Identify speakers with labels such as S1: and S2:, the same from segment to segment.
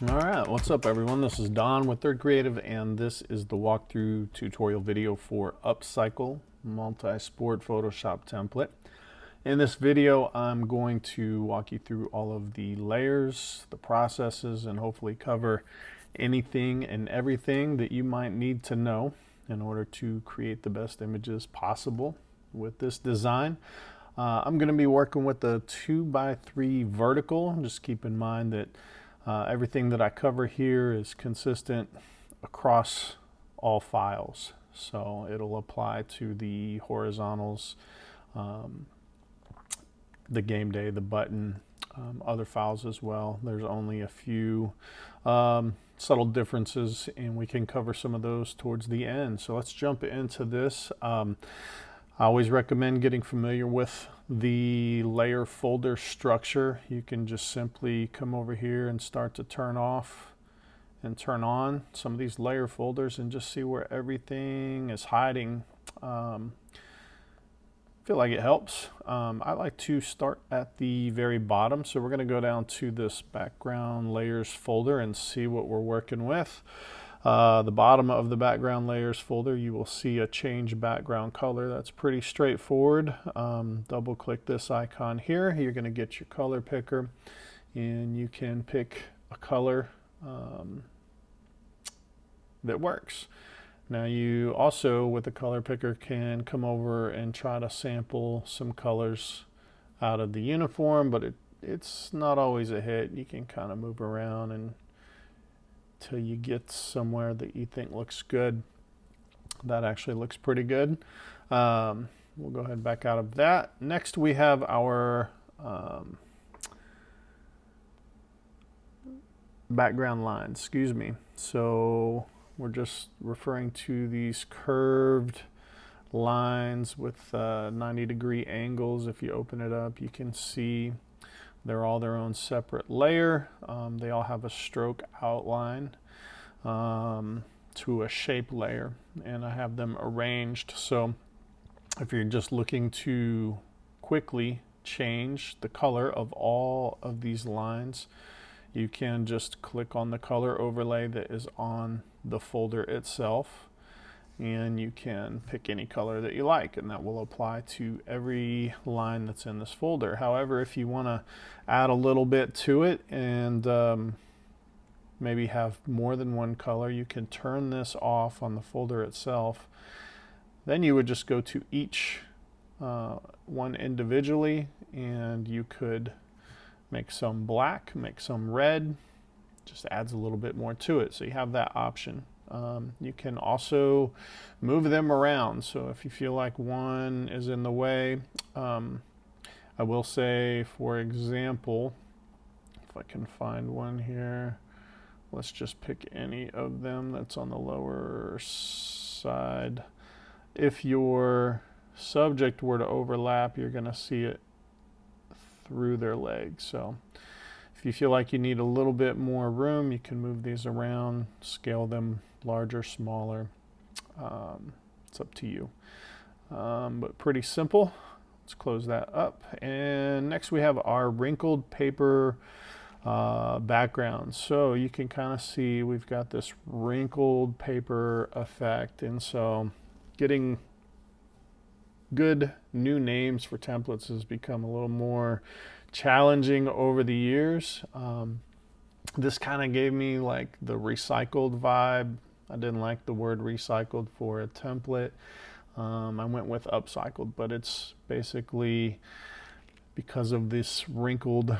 S1: All right, what's up everyone? This is Don with Third Creative, and this is the walkthrough tutorial video for UpCycle multi-sport Photoshop template. In this video, I'm going to walk you through all of the layers, the processes, and hopefully cover anything and everything that you might need to know in order to create the best images possible with this design. I'm going to be working with the 2x3 vertical. Just keep in mind that everything that I cover here is consistent across all files. So it'll apply to the horizontals, the game day, the button, other files as well. There's only a few subtle differences, and we can cover some of those towards the end. So let's jump into this. I always recommend getting familiar with the layer folder structure. You can just simply come over here and start to turn off and turn on some of these layer folders and just see where everything is hiding. Feel like it helps. I like to start at the very bottom, so we're going to go down to this background layers folder and see what we're working with. The bottom of the background layers folder, you will see a change background color. That's pretty straightforward. Double click this icon here. You're going to get your color picker, and you can pick a color that works. Now you also, with the color picker, can come over and try to sample some colors out of the uniform, but it's not always a hit. You can kind of move around and till you get somewhere that you think looks good. That actually looks pretty good. We'll go ahead and back out of that. Next we have our background lines, excuse me. So we're just referring to these curved lines with 90-degree angles. If you open it up, you can see they're all their own separate layer. They all have a stroke outline to a shape layer, and I have them arranged. So if you're just looking to quickly change the color of all of these lines, you can just click on the color overlay that is on the folder itself, and you can pick any color that you like, and that will apply to every line that's in this folder. However, if you want to add a little bit to it and maybe have more than one color, you can turn this off on the folder itself. Then you would just go to each one individually, and you could make some black, make some red, just adds a little bit more to it. So you have that option. You can also move them around. So if you feel like one is in the way, I will say, for example, if I can find one here, let's just pick any of them that's on the lower side. If your subject were to overlap, you're going to see it through their legs. So if you feel like you need a little bit more room, you can move these around, scale them larger, smaller. It's up to you. But pretty simple. Let's close that up. And next we have our wrinkled paper background. So you can kind of see we've got this wrinkled paper effect. And so getting good new names for templates has become a little more challenging over the years. This kind of gave me like the recycled vibe. I didn't like the word recycled for a template. I went with upcycled, but it's basically because of this wrinkled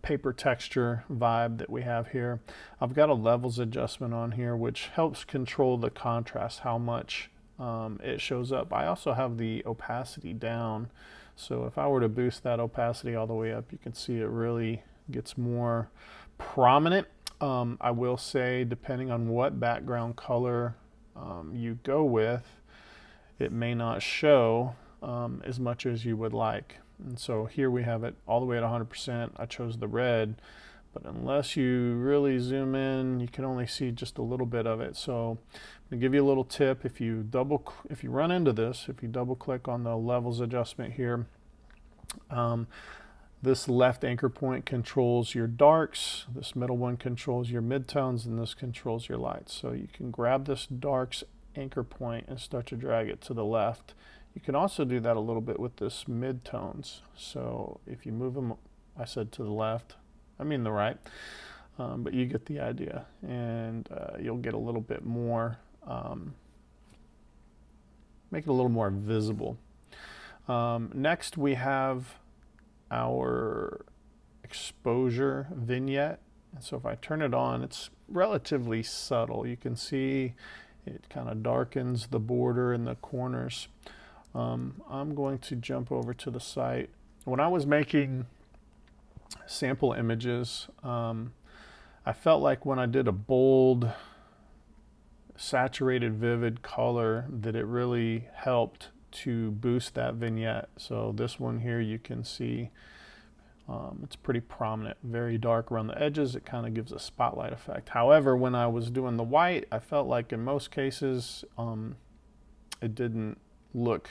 S1: paper texture vibe that we have here. I've got a levels adjustment on here, which helps control the contrast, how much it shows up. I also have the opacity down, so if I were to boost that opacity all the way up, you can see it really gets more prominent. I will say, depending on what background color you go with, it may not show as much as you would like. And so here we have it all the way at 100%. I chose the red, but unless you really zoom in, you can only see just a little bit of it. So I'm gonna give you a little tip. If you run into this, if you double click on the levels adjustment here, This left anchor point controls your darks, this middle one controls your midtones, and this controls your lights. So you can grab this darks anchor point and start to drag it to the left. You can also do that a little bit with this midtones. So if you move them, I said to the left, I mean the right, but you get the idea, and you'll get a little bit more, make it a little more visible. Next we have our exposure vignette. And so if I turn it on, it's relatively subtle. You can see it kind of darkens the border and the corners. I'm going to jump over to the site. When I was making sample images, I felt like when I did a bold, saturated, vivid color, that it really helped to boost that vignette. So this one here, you can see it's pretty prominent, very dark around the edges. It kind of gives a spotlight effect. However, when I was doing the white, I felt like in most cases it didn't look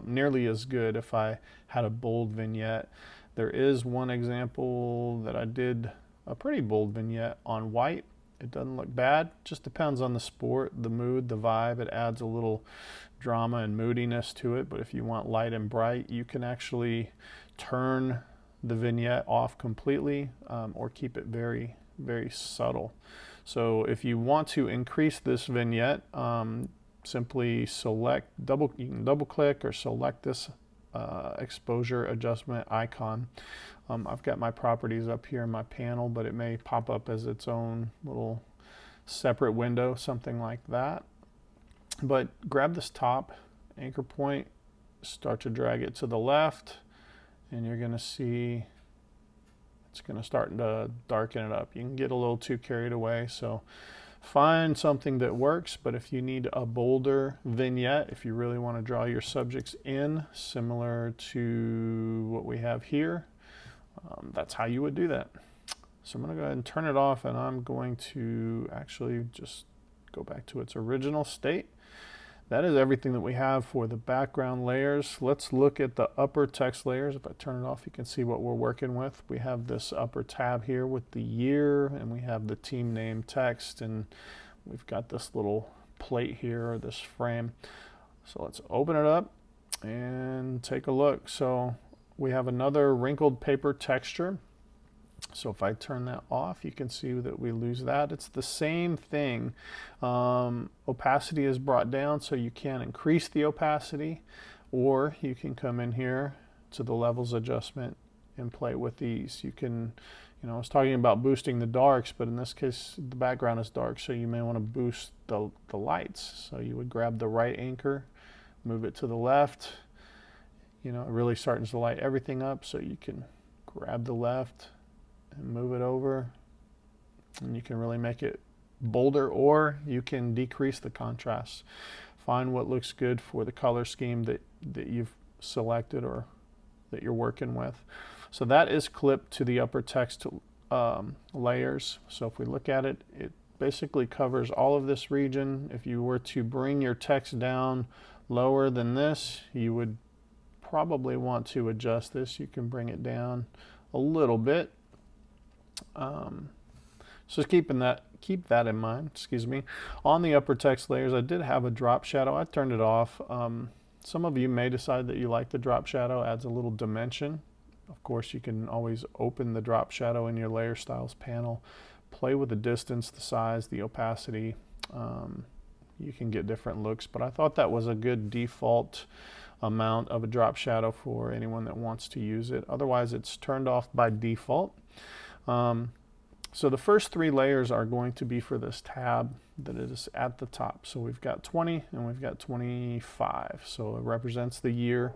S1: nearly as good if I had a bold vignette. There is one example that I did a pretty bold vignette on white. It doesn't look bad, just depends on the sport, the mood, the vibe. It adds a little drama and moodiness to it, but if you want light and bright, you can actually turn the vignette off completely or keep it very, very subtle. So if you want to increase this vignette, simply select, you can double click or select this exposure adjustment icon. I've got my properties up here in my panel, but it may pop up as its own little separate window, something like that. But grab this top anchor point, start to drag it to the left, and you're going to see it's going to start to darken it up. You can get a little too carried away, so find something that works. But if you need a bolder vignette, if you really want to draw your subjects in, similar to what we have here, that's how you would do that. So I'm going to go ahead and turn it off, and I'm going to actually just go back to its original state. That is everything that we have for the background layers. Let's look at the upper text layers. If I turn it off, you can see what we're working with. We have this upper tab here with the year, and we have the team name text, and we've got this little plate here, or this frame. So let's open it up and take a look. So we have another wrinkled paper texture. So if I turn that off, you can see that we lose that. It's the same thing. Opacity is brought down, so you can increase the opacity, or you can come in here to the levels adjustment and play with these. You can, I was talking about boosting the darks, but in this case, the background is dark, so you may want to boost the lights. So you would grab the right anchor, move it to the left. It really starts to light everything up, so you can grab the left and move it over, and you can really make it bolder, or you can decrease the contrast. Find what looks good for the color scheme that you've selected or that you're working with. So that is clipped to the upper text layers. So if we look at it, it basically covers all of this region. If you were to bring your text down lower than this, you would probably want to adjust this. You can bring it down a little bit. So keep that in mind, excuse me. On the upper text layers, I did have a drop shadow. I turned it off. Some of you may decide that you like the drop shadow, adds a little dimension. Of course, you can always open the drop shadow in your layer styles panel, play with the distance, the size, the opacity. You can get different looks, but I thought that was a good default amount of a drop shadow for anyone that wants to use it. Otherwise, it's turned off by default. So the first three layers are going to be for this tab that is at the top. So we've got 20 and we've got 25. So it represents the year.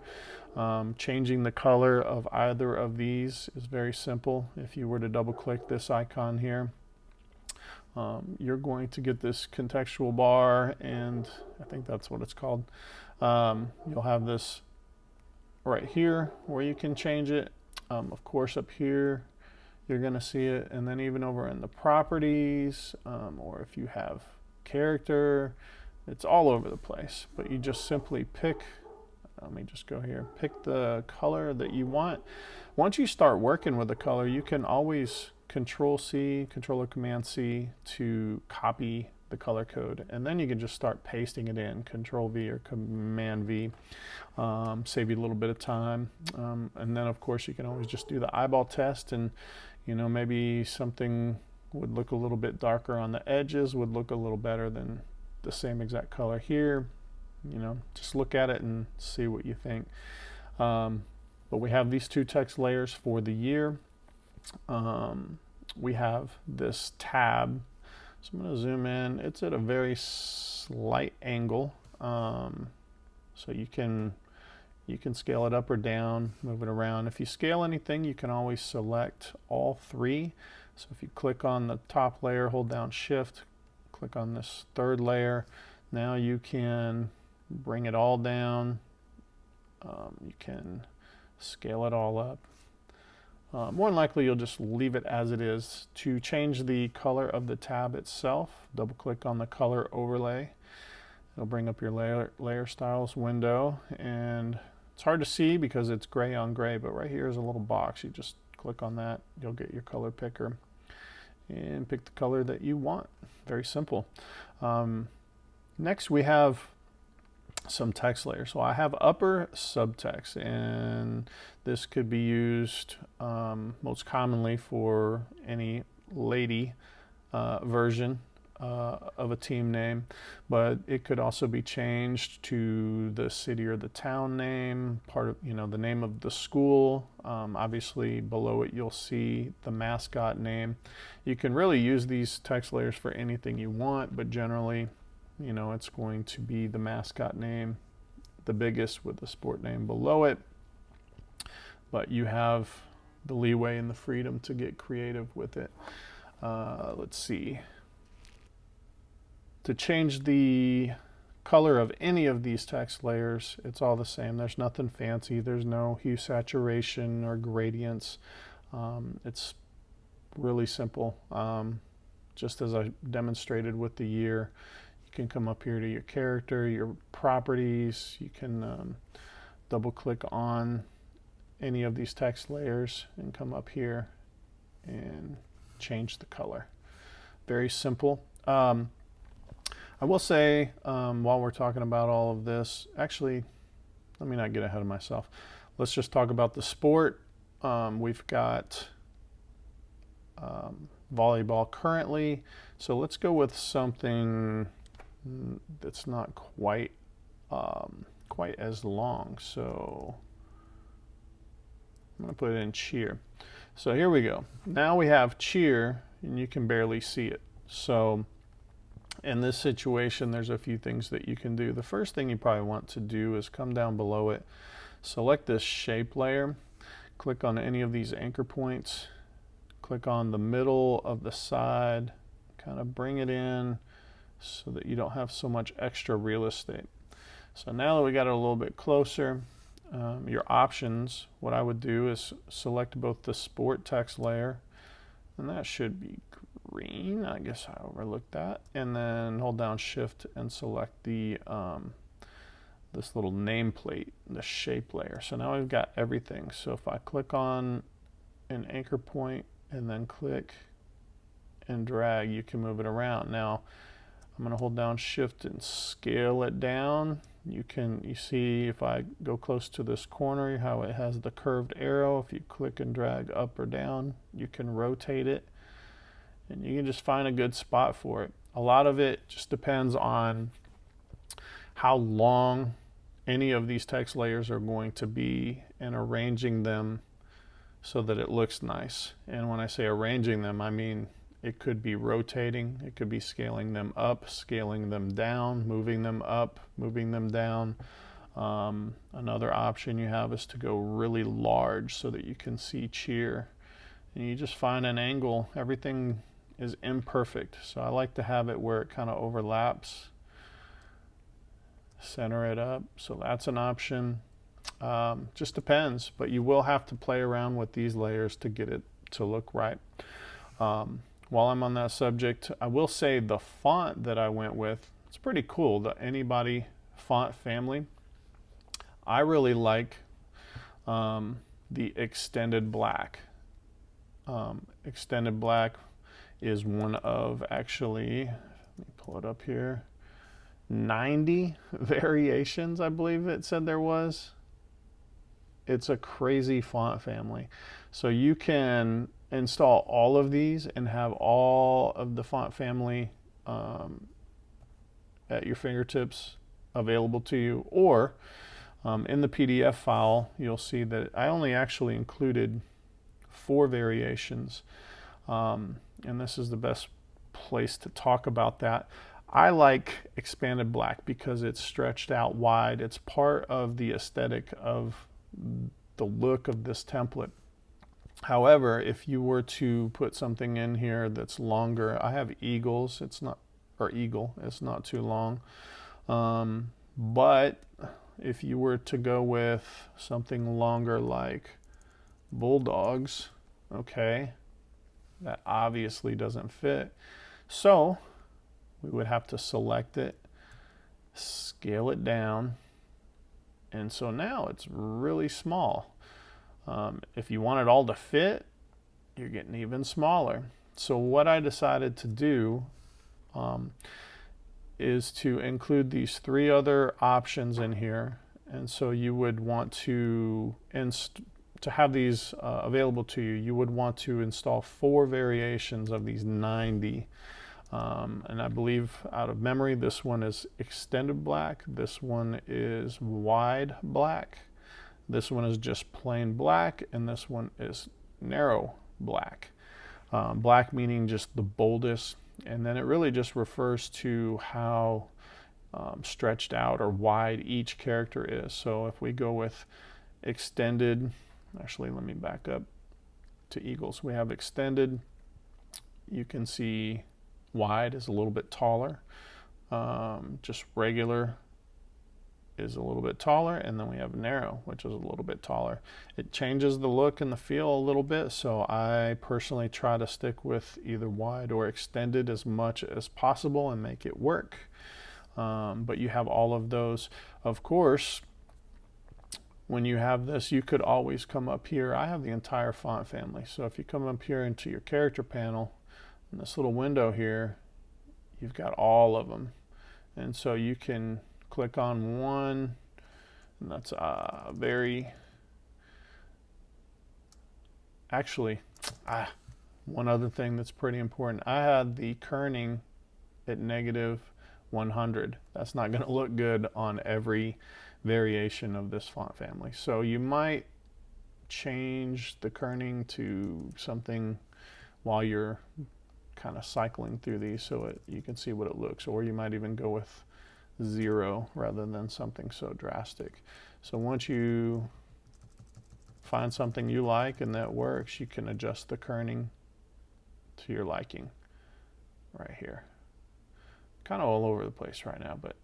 S1: Changing the color of either of these is very simple. If you were to double click this icon here, you're going to get this contextual bar, and I think that's what it's called. You'll have this right here where you can change it. Of course, up here you're going to see it, and then even over in the properties, or if you have character, it's all over the place. But you just simply pick Let me just go here, pick the color that you want. Once you start working with the color, you can always Control C, Control or Command C to copy the color code, and then you can just start pasting it in, Control V or Command V, save you a little bit of time. And then of course you can always just do the eyeball test, and maybe something would look a little bit darker on the edges, would look a little better than the same exact color here. Just look at it and see what you think. But we have these 2 text layers for the year. We have this tab. So I'm going to zoom in. It's at a very slight angle. So you can scale it up or down, move it around. If you scale anything, you can always select all 3. So if you click on the top layer, hold down Shift, click on this 3rd layer. Now you can bring it all down. You can scale it all up. More than likely, you'll just leave it as it is. To change the color of the tab itself, double click on the color overlay. It'll bring up your layer styles window, and it's hard to see because it's gray on gray, but right here is a little box. You just click on that, you'll get your color picker and pick the color that you want. Very simple. Next we have some text layers. So I have upper subtext, and this could be used most commonly for any lady version of a team name, but it could also be changed to the city or the town name, part of the name of the school. Obviously below it you'll see the mascot name. You can really use these text layers for anything you want, but generally it's going to be the mascot name, the biggest, with the sport name below it. But you have the leeway and the freedom to get creative with it. Let's see. To change the color of any of these text layers, it's all the same. There's nothing fancy. There's no hue saturation or gradients. It's really simple. Just as I demonstrated with the year, you can come up here to your character, your properties. You can double click on any of these text layers and come up here and change the color. Very simple. I will say, while we're talking about all of this, actually, let me not get ahead of myself. Let's just talk about the sport. We've got volleyball currently, so let's go with something that's not quite as long. So I'm going to put it in cheer. So here we go. Now we have cheer, and you can barely see it. So in this situation, there's a few things that you can do. The first thing you probably want to do is come down below it, select this shape layer, click on any of these anchor points, click on the middle of the side, kind of bring it in so that you don't have so much extra real estate. So now that we got it a little bit closer, your options, what I would do is select both the sport text layer, and that should be green. I guess I overlooked that. And then hold down Shift and select the this little nameplate, the shape layer. So now we've got everything. So if I click on an anchor point and then click and drag, you can move it around. Now I'm going to hold down Shift and scale it down. You see if I go close to this corner how it has the curved arrow. If you click and drag up or down, you can rotate it, and you can just find a good spot for it. A lot of it just depends on how long any of these text layers are going to be and arranging them so that it looks nice. And when I say arranging them, I mean it could be rotating, it could be scaling them up, scaling them down, moving them up, moving them down. Another option you have is to go really large so that you can see cheer. And you just find an angle. Everything is imperfect, so I like to have it where it kind of overlaps. Center it up, so that's an option. Just depends, but you will have to play around with these layers to get it to look right. While I'm on that subject, I will say the font that I went with, it's pretty cool, the Anybody font family. I really like the extended black. Extended black is one of, actually, let me pull it up here, 90 variations, I believe it said there was. It's a crazy font family. So you can install all of these and have all of the font family at your fingertips available to you. Or in the PDF file, you'll see that I only actually included 4 variations. And this is the best place to talk about that. I like expanded black because it's stretched out wide. It's part of the aesthetic of the look of this template. However, if you were to put something in here that's longer, I have eagles, it's not, or eagle, it's not too long. But if you were to go with something longer like bulldogs, okay, that obviously doesn't fit. So we would have to select it, scale it down, and so now it's really small. If you want it all to fit, you're getting even smaller. So what I decided to do is to include these 3 other options in here. And so you would want to have these available to you, you would want to install 4 variations of these 90. And I believe out of memory, this one is extended black, this one is wide black, this one is just plain black, and this one is narrow black. Black meaning just the boldest, and then it really just refers to how stretched out or wide each character is. So if we go with extended, actually let me back up to eagles. We have extended, you can see wide is a little bit taller, just regular is a little bit taller, and then we have narrow, which is a little bit taller. It changes the look and the feel a little bit, so I personally try to stick with either wide or extended as much as possible and make it work. But you have all of those. Of course, when you have this, you could always come up here. I have the entire font family, so if you come up here into your character panel, in this little window here, you've got all of them. And so you can click on one, and that's one other thing that's pretty important. I had the kerning at -100. That's not going to look good on every variation of this font family. So you might change the kerning to something while you're kind of cycling through these so you can see what it looks, or you might even go with 0 rather than something so drastic. So once you find something you like and that works, you can adjust the kerning to your liking right here. Kind of all over the place right now, but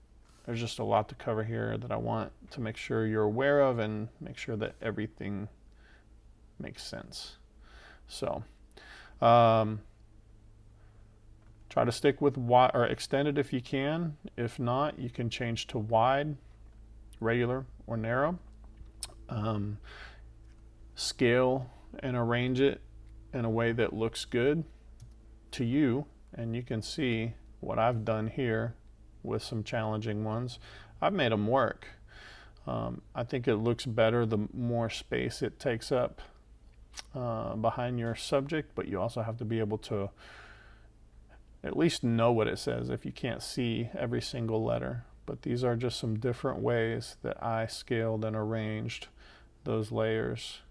S1: there's just a lot to cover here that I want to make sure you're aware of and make sure that everything makes sense. So try to stick with wide or extended if you can. If not, you can change to wide, regular, or narrow. Scale and arrange it in a way that looks good to you, and you can see what I've done here with some challenging ones. I've made them work. I think it looks better the more space it takes up behind your subject, but you also have to be able to at least know what it says if you can't see every single letter. But these are just some different ways that I scaled and arranged those layers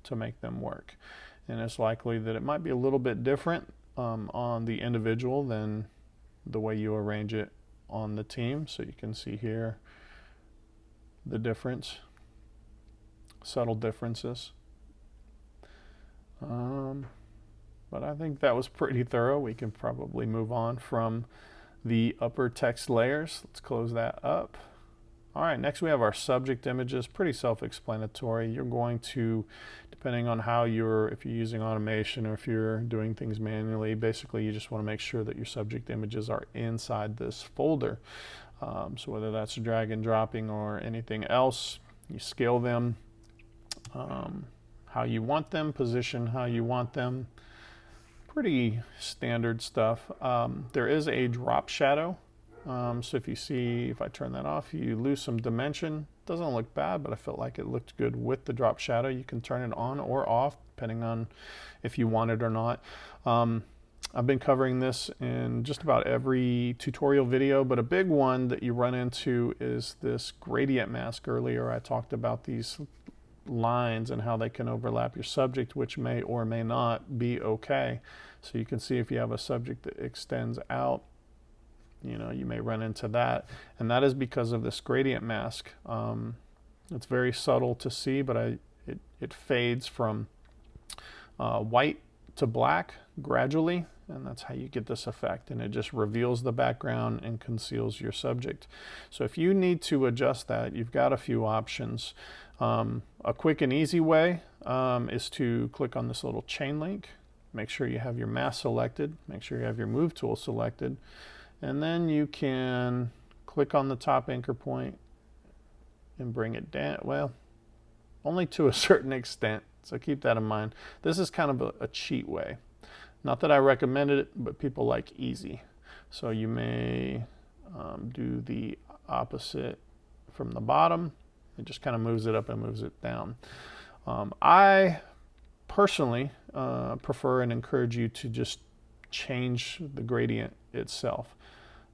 S1: to make them work. And it's likely that it might be a little bit different on the individual than the way you arrange it on the team. So you can see here the difference, subtle differences. But I think that was pretty thorough. We can probably move on from the upper text layers. Let's close that up. All right, next we have our subject images. Pretty self-explanatory. You're going to, depending on how if you're using automation or if you're doing things manually, basically you just want to make sure that your subject images are inside this folder. So whether that's drag and dropping or anything else, You scale them how you want them, position how you want them. Pretty standard stuff. There is a drop shadow. So if you see, if I turn that off, you lose some dimension. Doesn't look bad, but I felt like it looked good with the drop shadow. You can turn it on or off depending on if you want it or not. I've been covering this in just about every tutorial video, but a big one that you run into is this gradient mask. Earlier I talked about these lines and how they can overlap your subject, which may or may not be okay. So you can see if you have a subject that extends out, you know, you may run into that, and that is because of this gradient mask. It's very subtle to see, but it fades from white to black gradually, and that's how you get this effect, and it just reveals the background and conceals your subject. So if you need to adjust that, you've got a few options. A quick and easy way is to click on this little chain link, make sure you have your mask selected, make sure you have your move tool selected, and then you can click on the top anchor point and bring it down. Well, only to a certain extent, so keep that in mind. This is kind of a cheat way. Not that I recommend it, but people like easy. So you may do the opposite from the bottom. It just kind of moves it up and moves it down. I personally prefer and encourage you to just change the gradient itself.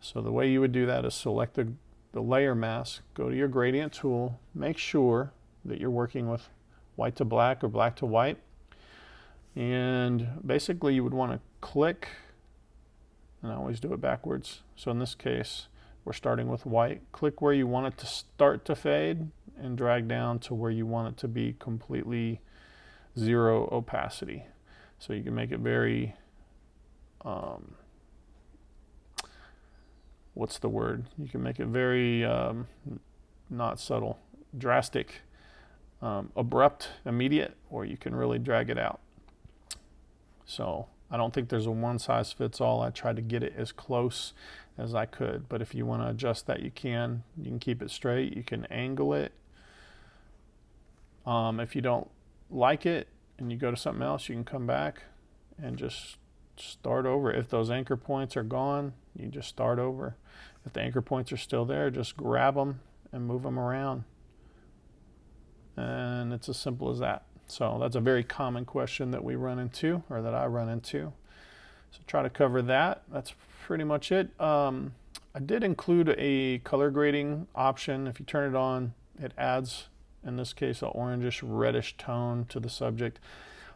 S1: So the way you would do that is select the layer mask, go to your gradient tool, make sure that you're working with white to black or black to white, and basically you would want to click, and I always do it backwards. So in this case, we're starting with white. Click where you want it to start to fade and drag down to where you want it to be completely zero opacity. So you can make it very, what's the word? You can make it very, not subtle, drastic, abrupt, immediate, or you can really drag it out. So I don't think there's a one size fits all. I tried to get it as close as I could, but if you want to adjust that, you can. You can keep it straight, you can angle it. If you don't like it and you go to something else, you can come back and just start over. If those anchor points are gone, you just start over. If the anchor points are still there, just grab them and move them around. And it's as simple as that. So that's a very common question that we run into, or that I run into. So try to cover that. That's pretty much it. I did include a color grading option. If you turn it on, it adds, in this case, an orangish reddish tone to the subject.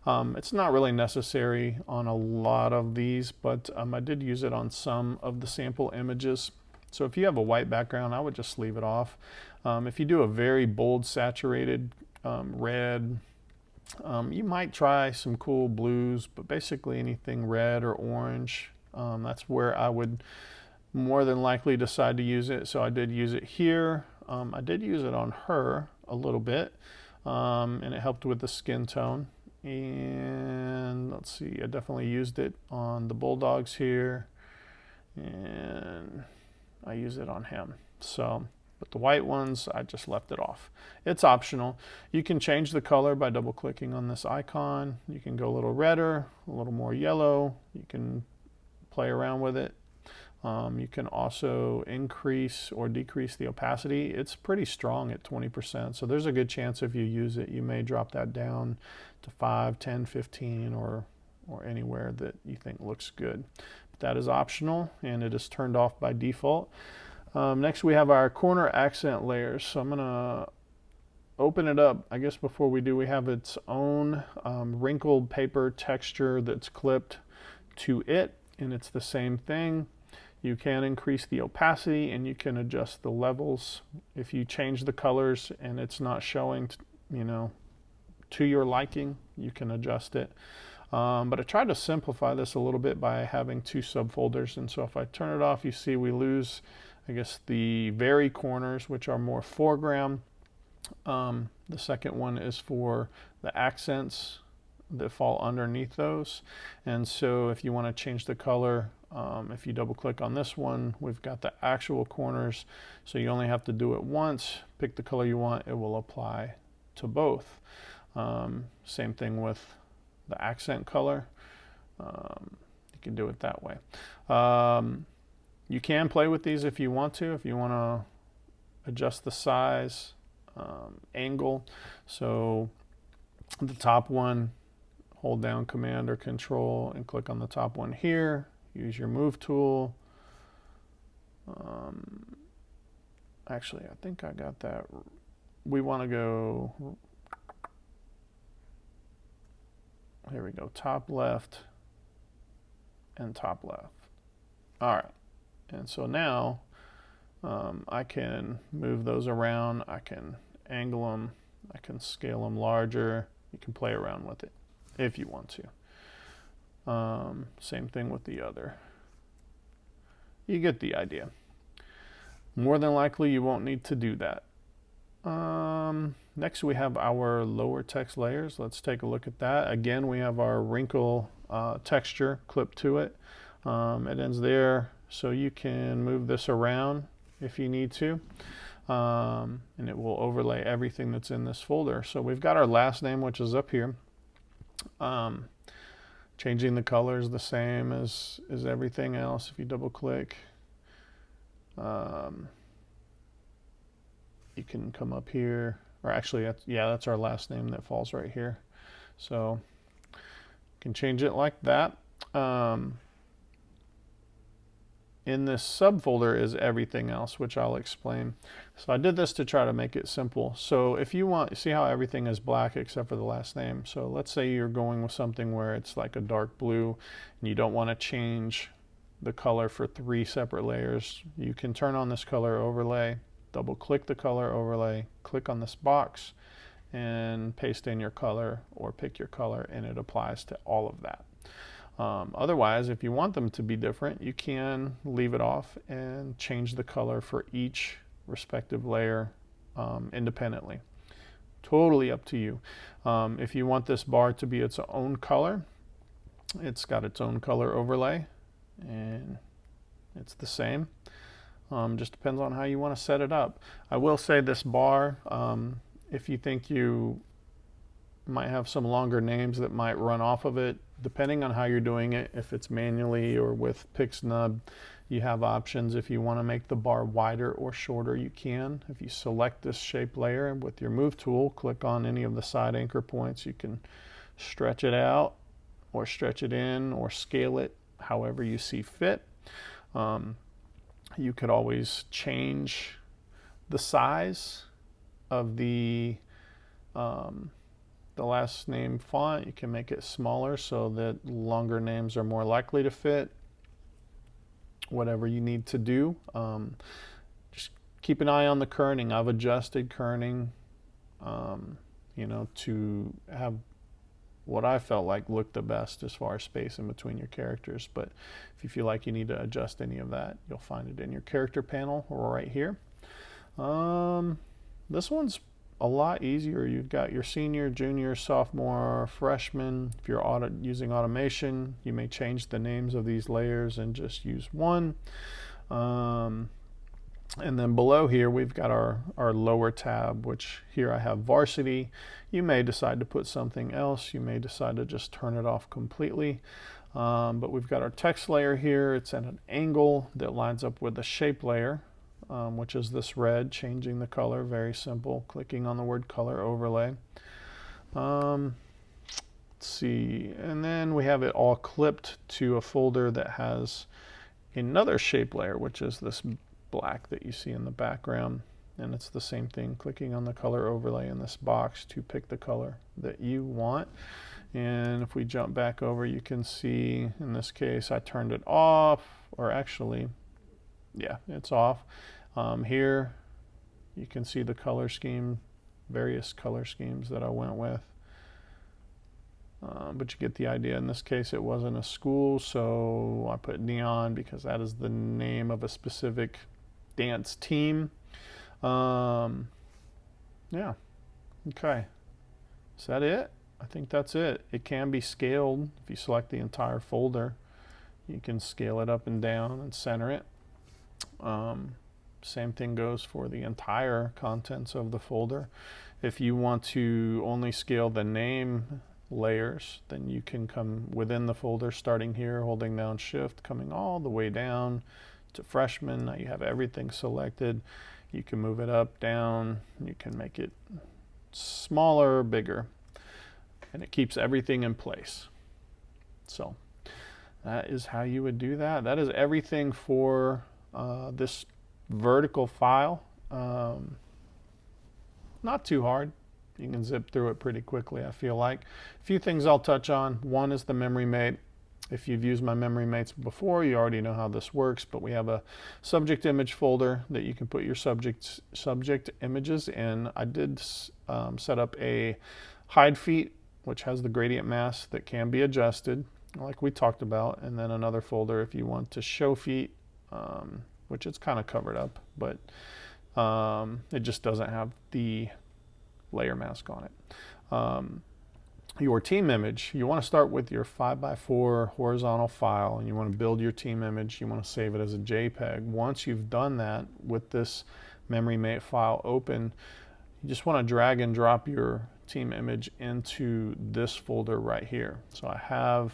S1: It's not really necessary on a lot of these, but I did use it on some of the sample images. So if you have a white background, I would just leave it off. If you do a very bold saturated red, you might try some cool blues, but basically anything red or orange, that's where I would more than likely decide to use it. So I did use it here. I did use it on her a little bit, and it helped with the skin tone. And let's see, I definitely used it on the bulldogs here, and I use it on him. So, but the white ones, I just left it off. It's optional. You can change the color by double clicking on this icon. You can go a little redder, a little more yellow. You can play around with it. You can also increase or decrease the opacity. It's pretty strong at 20%, so there's a good chance if you use it, you may drop that down to 5, 10, 15, or anywhere that you think looks good. But that is optional, and it is turned off by default. Next we have our corner accent layers. So I'm gonna open it up. I guess before we do, we have its own wrinkled paper texture that's clipped to it, and it's the same thing. You can increase the opacity and you can adjust the levels. If you change the colors and it's not showing, you know, to your liking, you can adjust it. But I tried to simplify this a little bit by having two subfolders. And so if I turn it off, you see we lose, I guess, the very corners, which are more foreground. The second one is for the accents that fall underneath those. And so if you want to change the color If you double click on this one, we've got the actual corners, so you only have to do it once, pick the color you want, it will apply to both. Same thing with the accent color. You can do it that way. You can play with these if you want to adjust the size, angle. So the top one, hold down Command or Control and click on the top one here. Use your move tool. Actually, I think I got that. We want to go, here we go, top left and top left. All right, and so now I can move those around, I can angle them, I can scale them larger. You can play around with it if you want to. Same thing with the other. You get the idea. More than likely you won't need to do that. Next we have our lower text layers. Let's take a look at that. Again, we have our wrinkle texture clipped to it. It ends there, so you can move this around if you need to, and it will overlay everything that's in this folder. So we've got our last name, which is up here. Changing the colors the same as everything else. If you double click, you can come up here, or actually that's our last name that falls right here. So you can change it like that. In this subfolder is everything else, which I'll explain. So I did this to try to make it simple. So if you want, see how everything is black except for the last name. So let's say you're going with something where it's like a dark blue and you don't want to change the color for 3 separate layers. You can turn on this color overlay, double click the color overlay, click on this box and paste in your color or pick your color, and it applies to all of that. Otherwise, if you want them to be different, you can leave it off and change the color for each respective layer independently. Totally up to you. If you want this bar to be its own color, it's got its own color overlay, and it's the same. Just depends on how you want to set it up. I will say this bar, if you think you might have some longer names that might run off of it, depending on how you're doing it, if it's manually or with Pixnub, you have options. If you want to make the bar wider or shorter, you can. If you select this shape layer with your move tool, click on any of the side anchor points, you can stretch it out or stretch it in or scale it however you see fit. You could always change the size of the last name font. You can make it smaller so that longer names are more likely to fit. Whatever you need to do. Just keep an eye on the kerning. I've adjusted kerning, to have what I felt like looked the best as far as space in between your characters. But if you feel like you need to adjust any of that, you'll find it in your character panel right here. This one's a lot easier. You've got your senior, junior, sophomore, freshman. If you're using automation, you may change the names of these layers and just use one. And then below here, we've got our lower tab, which here I have varsity. You may decide to put something else. You may decide to just turn it off completely. But we've got our text layer here. It's at an angle that lines up with the shape layer, which is this red, changing the color, very simple, clicking on the word color overlay. Let's see, and then we have it all clipped to a folder that has another shape layer, which is this black that you see in the background, and it's the same thing, clicking on the color overlay in this box to pick the color that you want. And if we jump back over, you can see in this case I turned it off, or actually, yeah, it's off. Here you can see the color scheme, various color schemes that I went with. But you get the idea. In this case, it wasn't a school, so I put neon because that is the name of a specific dance team. Yeah. Okay. Is that it? I think that's it. It can be scaled if you select the entire folder. You can scale it up and down and center it. Same thing goes for the entire contents of the folder. If you want to only scale the name layers, then you can come within the folder, starting here, holding down Shift, coming all the way down to freshman. Now you have everything selected. You can move it up, down, you can make it smaller, bigger, and it keeps everything in place. So that is how you would do that. That is everything for this vertical file. Not too hard. You can zip through it pretty quickly, I feel like. A few things I'll touch on. One is the memory mate. If you've used my memory mates before, you already know how this works, but we have a subject image folder that you can put your subject images in. I did set up a hide feet, which has the gradient mask that can be adjusted, like we talked about, and then another folder if you want to show feet, which it's kind of covered up, but it just doesn't have the layer mask on it. Your team image, you want to start with your 5x4 horizontal file, and you want to build your team image. You want to save it as a JPEG. Once you've done that with this memory mate file open, you just want to drag and drop your team image into this folder right here. So I have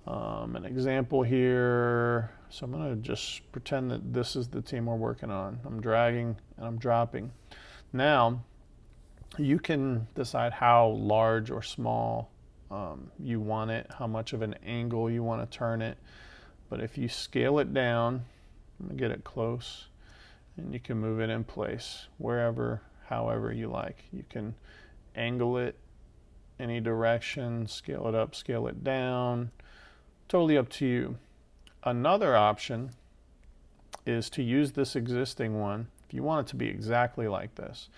S1: an example here. So I'm going to just pretend that this is the team we're working on. I'm dragging and I'm dropping. Now, you can decide how large or small you want it, how much of an angle you want to turn it. But if you scale it down, I'm going to get it close, and you can move it in place wherever, however you like. You can angle it any direction, scale it up, scale it down, totally up to you. Another option is to use this existing one if you want it to be exactly like this.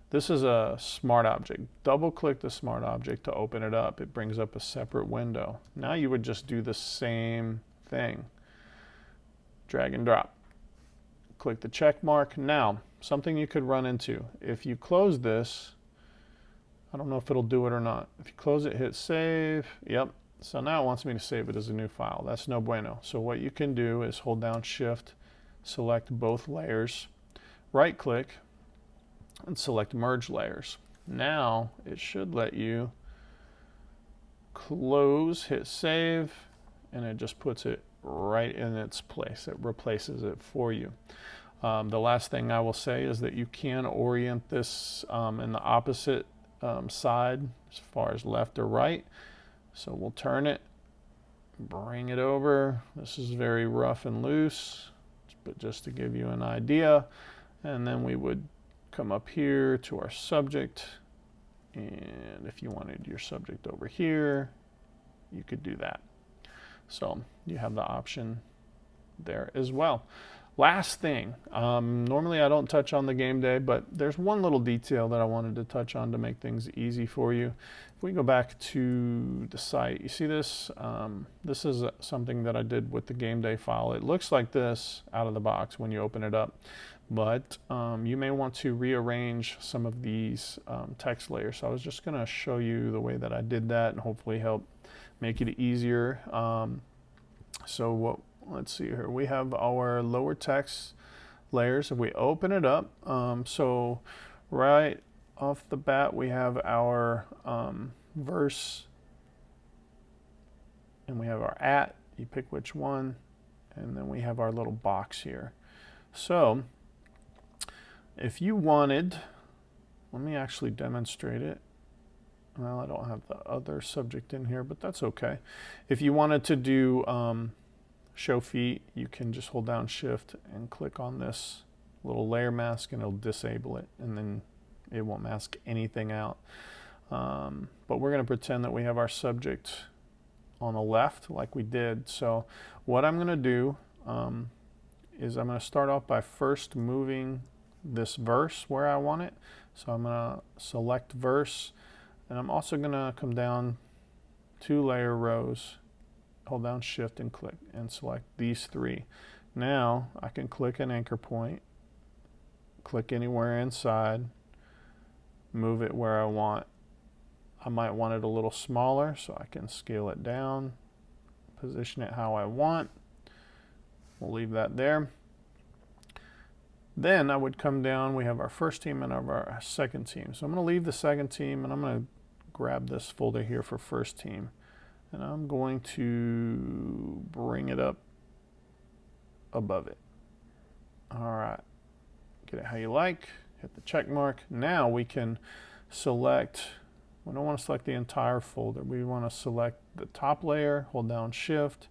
S1: This is a smart object. Double click the smart object to open it up. It brings up a separate window. Now you would just do the same thing. Drag and drop. Click the check mark. Now, something you could run into. If you close this, I don't know if it'll do it or not. If you close it, hit save. Yep. So now it wants me to save it as a new file. That's no bueno. So what you can do is hold down Shift, select both layers, right click, and select merge layers. Now it should let you close, hit save, and it just puts it right in its place. It replaces it for you. The last thing I will say is that you can orient this in the opposite side as far as left or right. So we'll turn it, bring it over. This is very rough and loose, but just to give you an idea. And then we would come up here to our subject, and if you wanted your subject over here, you could do that. So you have the option there as well. Last thing, normally I don't touch on the game day, but there's one little detail that I wanted to touch on to make things easy for you. If we go back to the site, you see this? This is something that I did with the game day file. It looks like this out of the box when you open it up, but you may want to rearrange some of these text layers. So I was just going to show you the way that I did that and hopefully help make it easier. Let's see here. We have our lower text layers. If we open it up, so right off the bat, we have our verse, and we have our @. You pick which one, and then we have our little box here. So if you wanted, let me actually demonstrate it. Well, I don't have the other subject in here, but that's okay. If you wanted to do show feet, you can just hold down Shift and click on this little layer mask, and it'll disable it, and then it won't mask anything out. But we're going to pretend that we have our subject on the left like we did. So what I'm going to do is I'm going to start off by first moving this verse where I want it. So I'm going to select verse, and I'm also going to come down 2 layer rows, hold down Shift and click and select these 3. Now I can click an anchor point, click anywhere inside, move it where I want. I might want it a little smaller, so I can scale it down, position it how I want. We'll leave that there. Then I would come down, we have our first team and our second team. So I'm going to leave the second team and I'm going to grab this folder here for first team. And I'm going to bring it up above it. All right, get it how you like, hit the check mark. Now we can select, we don't want to select the entire folder. We want to select the top layer, hold down Shift,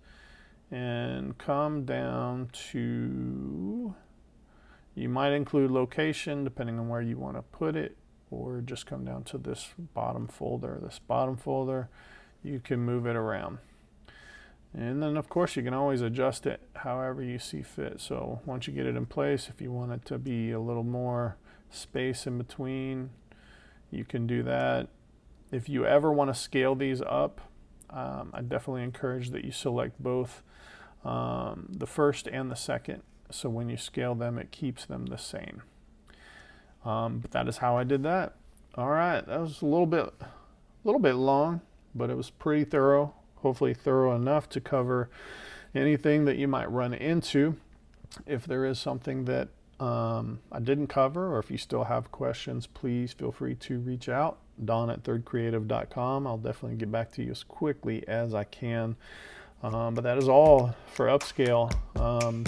S1: and come down to, you might include location depending on where you want to put it, or just come down to this bottom folder. This bottom folder, you can move it around. And then of course you can always adjust it however you see fit. So once you get it in place, if you want it to be a little more space in between, you can do that. If you ever want to scale these up, I definitely encourage that you select both the first and the second. So when you scale them, it keeps them the same. But that is how I did that. All right, that was a little bit long, but it was pretty thorough. Hopefully thorough enough to cover anything that you might run into. If there is something that I didn't cover, or if you still have questions, please feel free to reach out. Don@thirdcreative.com. I'll definitely get back to you as quickly as I can. But that is all for UpScale.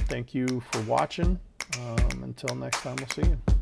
S1: Thank you for watching. Until next time, we'll see you.